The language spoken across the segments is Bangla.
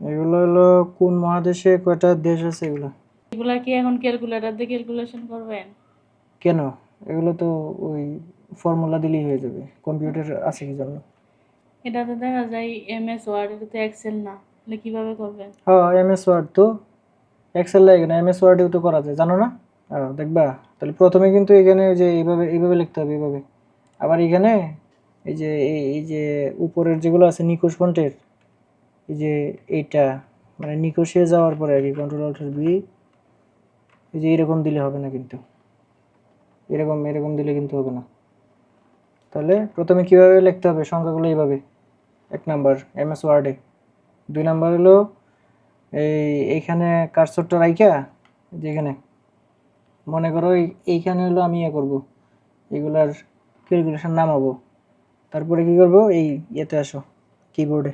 এগুলো হলো কোন মহাদেশে কয়টা দেশ আছে এগুলো? এগুলা কি এখন ক্যালকুলেটর দিয়ে ক্যালকুলেশন করবেন? কেন? এগুলো তো ওই ফর্মুলা দিলেই হয়ে যাবে। কম্পিউটার আছে কি জন্য? এটাতে দেখা যায় MS ওয়ার্ড, এটা তো এক্সেল না, তাহলে কিভাবে করবেন? হ্যাঁ, এমএস ওয়ার্ড তো। এক্সেল লাগে না, এমএস ওয়ার্ডেও তো করা যায়, জানো না? দেখবা তাহলে প্রথমে কিন্তু এখানে যে এইভাবে এইভাবে লিখতে হবে, এইভাবে। আবার এখানে এই যে উপরের যেগুলো আছে নিকোষ ফন্টের, এই যে এইটা মানে নিকোষে যাওয়ার পরে আর কি কন্ট্রোল অল্টার বি, এই যে এরকম দিলে হবে না কিন্তু, এরকম এরকম দিলে কিন্তু হবে না। তাহলে প্রথমে কিভাবে লিখতে হবে সংখ্যাগুলো? এইভাবে। 1 নাম্বার এমএস ওয়ার্ডে। 2 নাম্বার হলো এইখানে কার্সরটা রাইখা, যেখানে মনে করো এইখানে হলো আমি করব, এগুলার ক্যালকুলেশন নামাবো। তারপরে কি করব, এই ইয়েতে আসো কিবোর্ডে,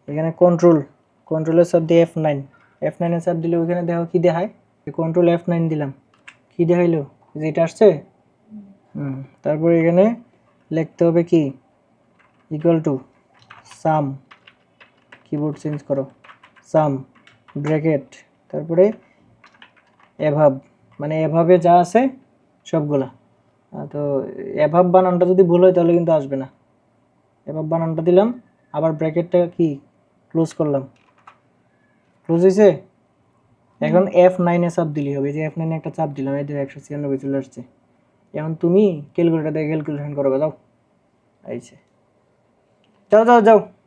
এখানে কন্ট্রোলের চাপ দিয়ে F9 এর চাপ দিলে ওইখানে দেখো কি দেখায়, কন্ট্রোল F9 দিলাম, কি দেখাইলো? যেটা আসছে। তারপরে এখানে লিখতে হবে কি, equal to some, keyboard change করো, সাম ব্র্যাকেট, তারপরে এভাব, মানে এভাবে যা আছে সবগুলা। তো এভাব বানানটা যদি ভুল হয় তাহলে কিন্তু আসবে না। এভাব বানানটা দিলাম, আবার ব্র্যাকেটটা কি ক্লোজ করলাম, ক্লোজ হয়েছে। এখন F9 এ চাপ দিলেই হবে, যে F9 এ একটা চাপ দিলাম, এই 196 চলে আসছে। এখন তুমি ক্যালকুলেটর দিয়ে ক্যালকুলেশন করবে, যাও আইছে, যাও যাও যাও।